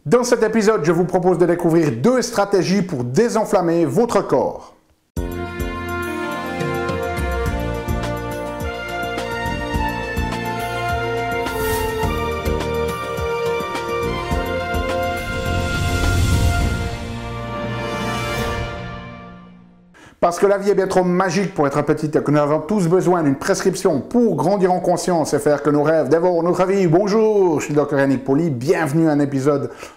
Dans cet épisode, je vous propose de découvrir 2 stratégies pour désenflammer votre corps. Parce que la vie est bien trop magique pour être petite et que nous avons tous besoin d'une prescription pour grandir en conscience et faire que nos rêves dévorent notre vie. Bonjour, je suis Dr Yannick Pauly, bienvenue à un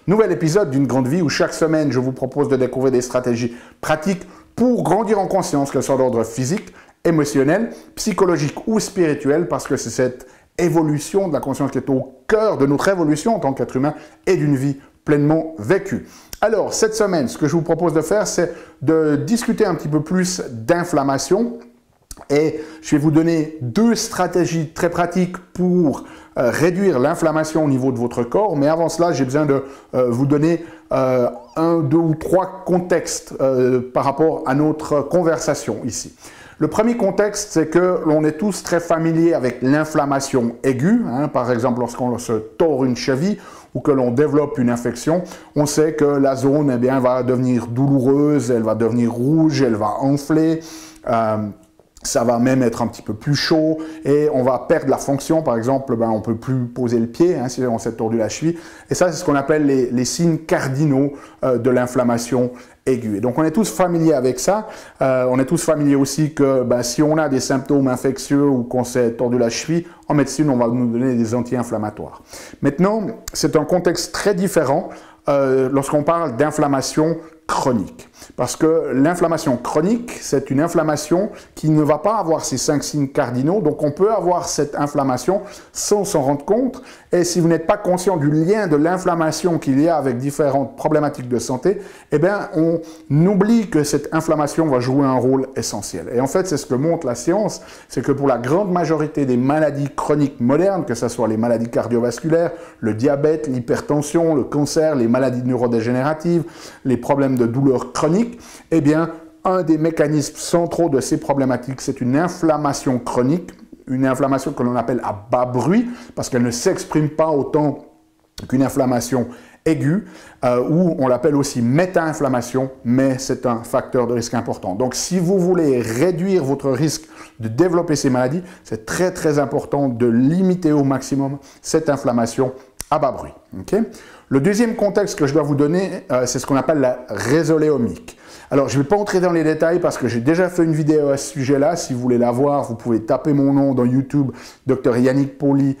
nouvel épisode d'une grande vie où chaque semaine je vous propose de découvrir des stratégies pratiques pour grandir en conscience, qu'elles soient d'ordre physique, émotionnel, psychologique ou spirituel, parce que c'est cette évolution de la conscience qui est au cœur de notre évolution en tant qu'être humain et d'une vie pleinement vécue. Alors, cette semaine, ce que je vous propose de faire, c'est de discuter un petit peu plus d'inflammation et je vais vous donner 2 stratégies très pratiques pour réduire l'inflammation au niveau de votre corps. Mais avant cela, j'ai besoin de vous donner 1, 2 ou 3 contextes par rapport à notre conversation ici. Le premier contexte, c'est que l'on est tous très familiers avec l'inflammation aiguë. Par exemple, lorsqu'on se tord une cheville ou que l'on développe une infection, on sait que la zone va devenir douloureuse, elle va devenir rouge, elle va enfler. Ça va même être un petit peu plus chaud et on va perdre la fonction. Par exemple, on ne peut plus poser le pied si on s'est tordu la cheville. Et ça, c'est ce qu'on appelle les signes cardinaux de l'inflammation aiguë. Et donc, on est tous familiers avec ça. On est tous familiers aussi que si on a des symptômes infectieux ou qu'on s'est tordu la cheville, en médecine, on va nous donner des anti-inflammatoires. Maintenant, c'est un contexte très différent lorsqu'on parle d'inflammation chronique. Parce que l'inflammation chronique, c'est une inflammation qui ne va pas avoir ces 5 signes cardinaux. Donc, on peut avoir cette inflammation sans s'en rendre compte. Et si vous n'êtes pas conscient du lien de l'inflammation qu'il y a avec différentes problématiques de santé, on oublie que cette inflammation va jouer un rôle essentiel. Et en fait, c'est ce que montre la science, c'est que pour la grande majorité des maladies chroniques modernes, que ce soit les maladies cardiovasculaires, le diabète, l'hypertension, le cancer, les maladies neurodégénératives, les problèmes de douleur chronique, un des mécanismes centraux de ces problématiques, c'est une inflammation chronique, une inflammation que l'on appelle à bas bruit, parce qu'elle ne s'exprime pas autant qu'une inflammation aiguë, ou on l'appelle aussi méta-inflammation, mais c'est un facteur de risque important. Donc, si vous voulez réduire votre risque de développer ces maladies, c'est très très important de limiter au maximum cette inflammation à bas bruit. Okay? Le deuxième contexte que je dois vous donner, c'est ce qu'on appelle la rhésoléomique. Alors, je ne vais pas entrer dans les détails parce que j'ai déjà fait une vidéo à ce sujet-là. Si vous voulez la voir, vous pouvez taper mon nom dans YouTube, Dr Yannick Pauly,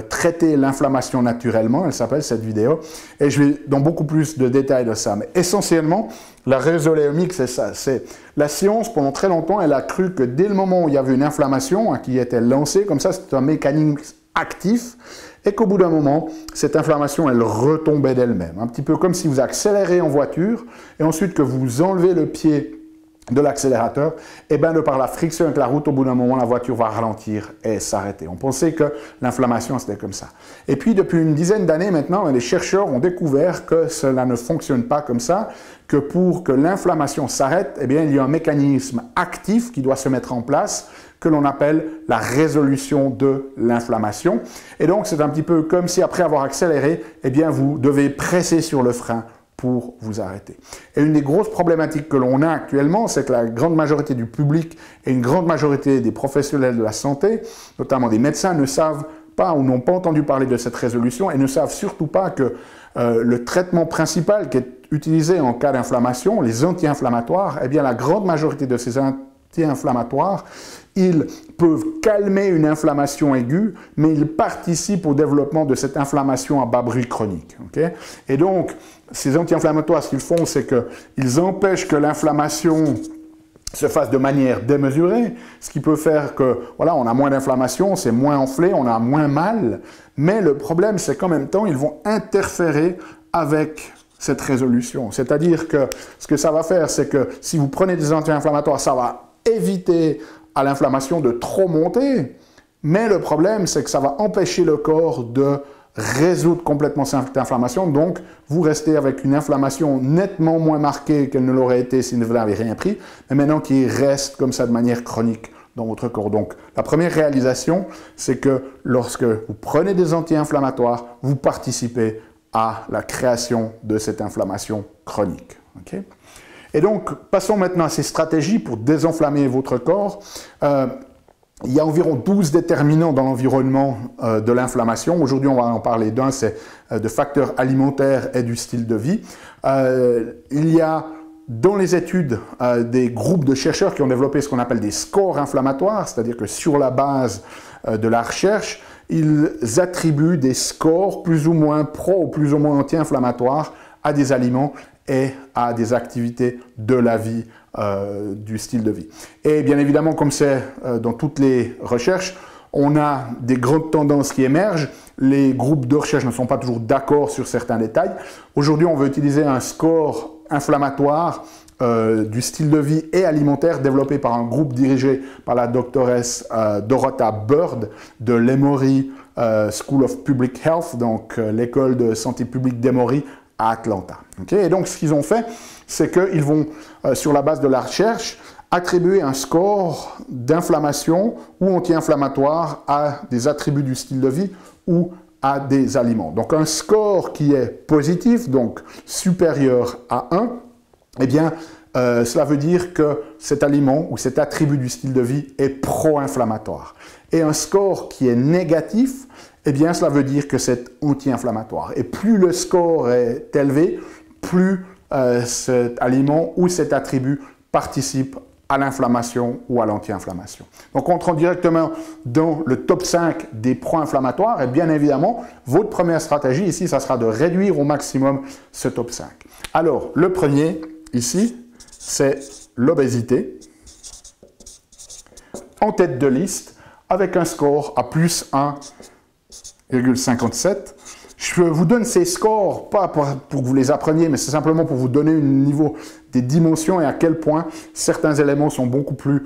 traiter l'inflammation naturellement, elle s'appelle cette vidéo. Et je vais dans beaucoup plus de détails de ça. Mais essentiellement, la rhésoléomique, c'est ça. C'est la science, pendant très longtemps, elle a cru que dès le moment où il y avait une inflammation qui était lancée, comme ça, c'est un mécanisme actif, et qu'au bout d'un moment, cette inflammation, elle retombait d'elle-même. Un petit peu comme si vous accélérez en voiture, et ensuite que vous enlevez le pied de l'accélérateur, de par la friction avec la route, au bout d'un moment, la voiture va ralentir et s'arrêter. On pensait que l'inflammation, c'était comme ça. Et puis, depuis une dizaine d'années maintenant, les chercheurs ont découvert que cela ne fonctionne pas comme ça, que pour que l'inflammation s'arrête, il y a un mécanisme actif qui doit se mettre en place, que l'on appelle la résolution de l'inflammation. Et donc, c'est un petit peu comme si après avoir accéléré, vous devez presser sur le frein pour vous arrêter. Et une des grosses problématiques que l'on a actuellement, c'est que la grande majorité du public et une grande majorité des professionnels de la santé, notamment des médecins, ne savent pas ou n'ont pas entendu parler de cette résolution et ne savent surtout pas que le traitement principal qui est utilisé en cas d'inflammation, les anti-inflammatoires, la grande majorité de ces anti-inflammatoires, ils peuvent calmer une inflammation aiguë, mais ils participent au développement de cette inflammation à bas bruit chronique. Okay? Et donc, ces anti-inflammatoires, ce qu'ils font, c'est qu'ils empêchent que l'inflammation se fasse de manière démesurée, ce qui peut faire que, on a moins d'inflammation, c'est moins enflé, on a moins mal, mais le problème, c'est qu'en même temps, ils vont interférer avec cette résolution. C'est-à-dire que ce que ça va faire, c'est que si vous prenez des anti-inflammatoires, ça va éviter à l'inflammation de trop monter, mais le problème, c'est que ça va empêcher le corps de résoudre complètement cette inflammation, donc vous restez avec une inflammation nettement moins marquée qu'elle ne l'aurait été si vous n'avez rien pris, mais maintenant qui reste comme ça de manière chronique dans votre corps. Donc la première réalisation, c'est que lorsque vous prenez des anti-inflammatoires, vous participez à la création de cette inflammation chronique. Okay? Et donc, passons maintenant à ces stratégies pour désenflammer votre corps. Il y a environ 12 déterminants dans l'environnement de l'inflammation. Aujourd'hui, on va en parler d'un, c'est de facteurs alimentaires et du style de vie. Il y a dans les études des groupes de chercheurs qui ont développé ce qu'on appelle des scores inflammatoires, c'est-à-dire que sur la base de la recherche, ils attribuent des scores plus ou moins pro ou plus ou moins anti-inflammatoires à des aliments et à des activités de la vie, du style de vie. Et bien évidemment, comme c'est dans toutes les recherches, on a des grandes tendances qui émergent. Les groupes de recherche ne sont pas toujours d'accord sur certains détails. Aujourd'hui, on veut utiliser un score inflammatoire du style de vie et alimentaire développé par un groupe dirigé par la doctoresse Dorota Bird de l'Emory School of Public Health, donc l'école de santé publique d'Emory à Atlanta. Okay? Et donc, ce qu'ils ont fait, c'est qu'ils vont, sur la base de la recherche, attribuer un score d'inflammation ou anti-inflammatoire à des attributs du style de vie ou à des aliments. Donc, un score qui est positif, donc supérieur à 1, eh bien, cela veut dire que cet aliment ou cet attribut du style de vie est pro-inflammatoire. Et un score qui est négatif, eh bien, cela veut dire que c'est anti-inflammatoire. Et plus le score est élevé, plus cet aliment ou cet attribut participe à l'inflammation ou à l'anti-inflammation. Donc, on rentre directement dans le top 5 des pro-inflammatoires. Et bien évidemment, votre première stratégie ici, ça sera de réduire au maximum ce top 5. Alors, le premier, ici, c'est l'obésité, en tête de liste, avec un score à plus 1,57. Je vous donne ces scores, pas pour que vous les appreniez, mais c'est simplement pour vous donner un niveau des dimensions et à quel point certains éléments sont beaucoup plus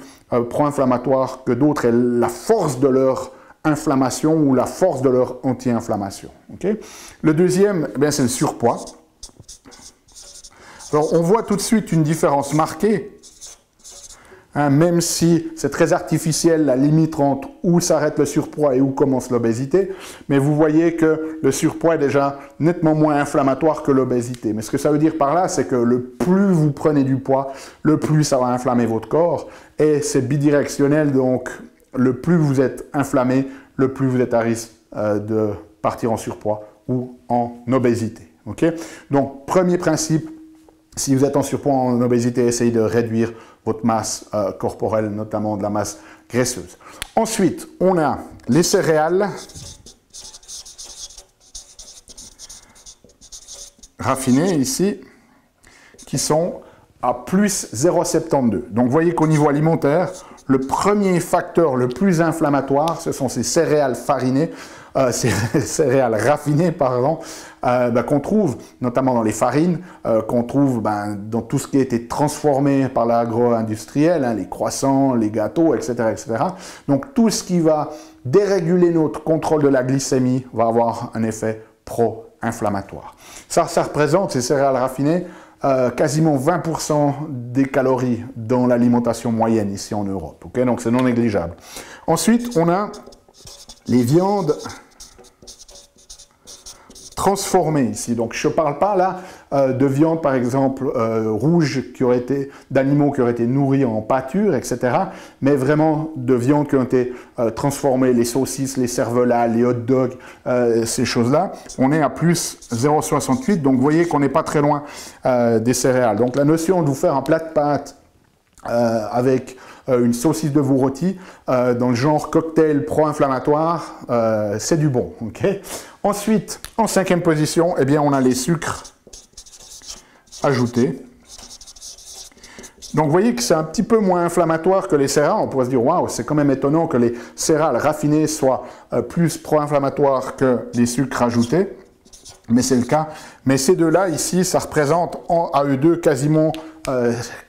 pro-inflammatoires que d'autres et la force de leur inflammation ou la force de leur anti-inflammation. Okay? Le deuxième, eh c'est le surpoids. Alors, on voit tout de suite une différence marquée, hein, même si c'est très artificiel la limite entre où s'arrête le surpoids et où commence l'obésité, mais vous voyez que le surpoids est déjà nettement moins inflammatoire que l'obésité. Mais ce que ça veut dire par là, c'est que le plus vous prenez du poids, le plus ça va inflammer votre corps, et c'est bidirectionnel, donc le plus vous êtes inflammé, le plus vous êtes à risque de partir en surpoids ou en obésité. Okay? Donc, premier principe, si vous êtes en surpoids, en obésité, essayez de réduire votre masse corporelle, notamment de la masse graisseuse. Ensuite, on a les céréales raffinées ici, qui sont à plus 0,72. Donc, vous voyez qu'au niveau alimentaire, le premier facteur le plus inflammatoire, ce sont ces céréales farinées, ces céréales raffinées, pardon, qu'on trouve notamment dans les farines, qu'on trouve dans tout ce qui a été transformé par l'agro-industriel, hein, les croissants, les gâteaux, etc., etc. Donc tout ce qui va déréguler notre contrôle de la glycémie va avoir un effet pro-inflammatoire. Ça représente, ces céréales raffinées, quasiment 20% des calories dans l'alimentation moyenne ici en Europe. Okay? Donc c'est non négligeable. Ensuite, on a les viandes transformées ici. Donc je ne parle pas là de viande par exemple rouge d'animaux qui auraient été nourris en pâture, etc. Mais vraiment de viande qui ont été transformées, les saucisses, les cervelas, les hot dogs, ces choses-là. On est à plus 0,68, donc vous voyez qu'on n'est pas très loin des céréales. Donc la notion de vous faire un plat de pâtes avec une saucisse de veau rôti dans le genre cocktail pro-inflammatoire, c'est du bon. Okay? Ensuite, en cinquième position, eh bien, on a les sucres ajoutés. Donc, vous voyez que c'est un petit peu moins inflammatoire que les céréales. On pourrait se dire, waouh, c'est quand même étonnant que les céréales raffinées soient plus pro-inflammatoires que les sucres ajoutés. Mais c'est le cas. Mais ces deux-là, ici, ça représente à eux deux quasiment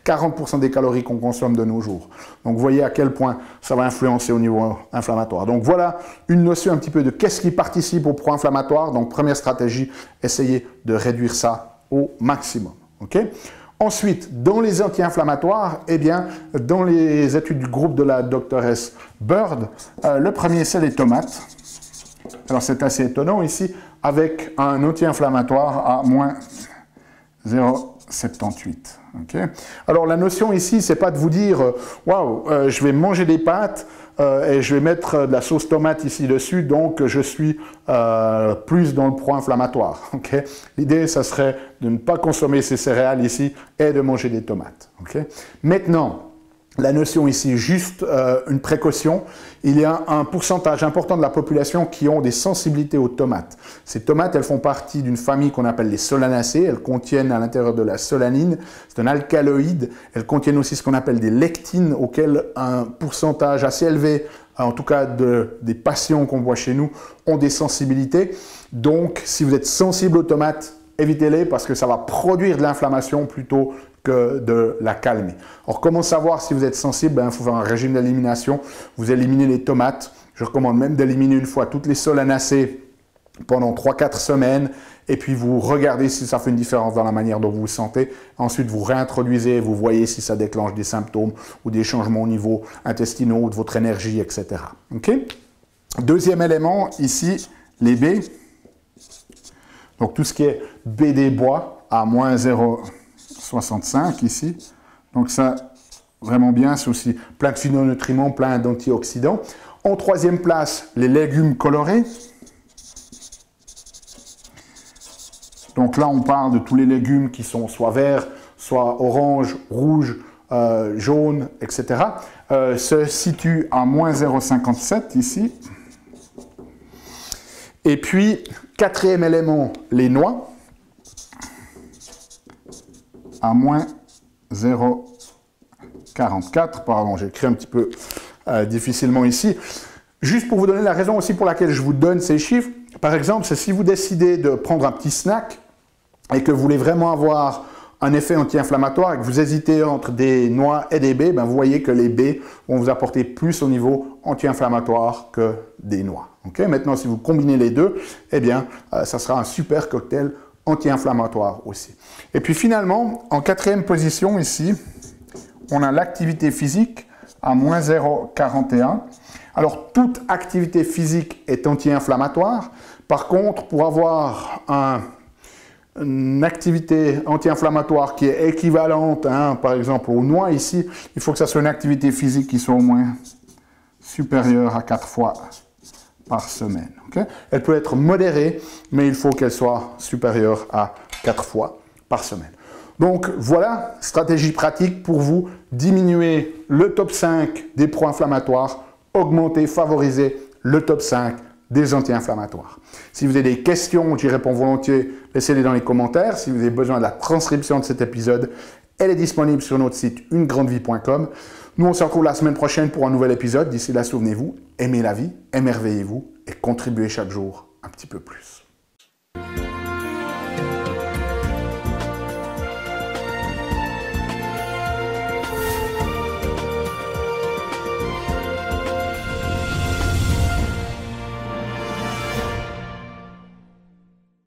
40% des calories qu'on consomme de nos jours. Donc, vous voyez à quel point ça va influencer au niveau inflammatoire. Donc, voilà une notion un petit peu de qu'est-ce qui participe au pro-inflammatoire. Donc, première stratégie, essayez de réduire ça au maximum. Okay? Ensuite, dans les anti-inflammatoires, eh bien, dans les études du groupe de la doctoresse Bird, le premier, c'est les tomates. Alors, c'est assez étonnant ici, avec un anti-inflammatoire à moins 0,78. Okay. Alors la notion ici, c'est pas de vous dire waouh, je vais manger des pâtes et je vais mettre de la sauce tomate ici dessus, donc je suis plus dans le pro-inflammatoire. Okay. L'idée, ça serait de ne pas consommer ces céréales ici et de manger des tomates. Okay. Maintenant, la notion ici, juste une précaution, il y a un pourcentage important de la population qui ont des sensibilités aux tomates. Ces tomates, elles font partie d'une famille qu'on appelle les solanacées, elles contiennent à l'intérieur de la solanine, c'est un alcaloïde, elles contiennent aussi ce qu'on appelle des lectines, auxquelles un pourcentage assez élevé, en tout cas des patients qu'on voit chez nous, ont des sensibilités. Donc, si vous êtes sensible aux tomates, évitez-les parce que ça va produire de l'inflammation plutôt que de la calmer. Alors, comment savoir si vous êtes sensible? Il faut faire un régime d'élimination. Vous éliminez les tomates. Je recommande même d'éliminer une fois toutes les solanacées pendant 3-4 semaines. Et puis, vous regardez si ça fait une différence dans la manière dont vous vous sentez. Ensuite, vous réintroduisez, vous voyez si ça déclenche des symptômes ou des changements au niveau intestinaux ou de votre énergie, etc. Okay? Deuxième élément, ici, les baies. Donc, tout ce qui est baie des bois à moins 0,65 ici. Donc ça, vraiment bien, c'est aussi plein de phytonutriments, plein d'antioxydants. En troisième place, les légumes colorés. Donc là, on parle de tous les légumes qui sont soit verts, soit orange, rouge, jaune, etc. Se situe à moins 0,57 ici. Et puis, quatrième élément, les noix, à moins 0,44. Pardon, j'ai écrit un petit peu difficilement ici. Juste pour vous donner la raison aussi pour laquelle je vous donne ces chiffres. Par exemple, c'est si vous décidez de prendre un petit snack et que vous voulez vraiment avoir un effet anti-inflammatoire et que vous hésitez entre des noix et des baies, ben vous voyez que les baies vont vous apporter plus au niveau anti-inflammatoire que des noix. Okay? Maintenant, si vous combinez les deux, eh bien, ça sera un super cocktail anti-inflammatoire aussi. Et puis finalement, en quatrième position ici, on a l'activité physique à moins 0,41. Alors, toute activité physique est anti-inflammatoire. Par contre, pour avoir une activité anti-inflammatoire qui est équivalente, par exemple, aux noix ici, il faut que ça soit une activité physique qui soit au moins supérieure à 4 fois par semaine. Okay? Elle peut être modérée, mais il faut qu'elle soit supérieure à 4 fois par semaine. Donc voilà, stratégie pratique pour vous diminuer le top 5 des pro-inflammatoires, augmenter, favoriser le top 5 des anti-inflammatoires. Si vous avez des questions, j'y réponds volontiers, laissez-les dans les commentaires. Si vous avez besoin de la transcription de cet épisode, elle est disponible sur notre site unegrandevie.com. Nous, on se retrouve la semaine prochaine pour un nouvel épisode. D'ici là, souvenez-vous, aimez la vie, émerveillez-vous et contribuez chaque jour un petit peu plus.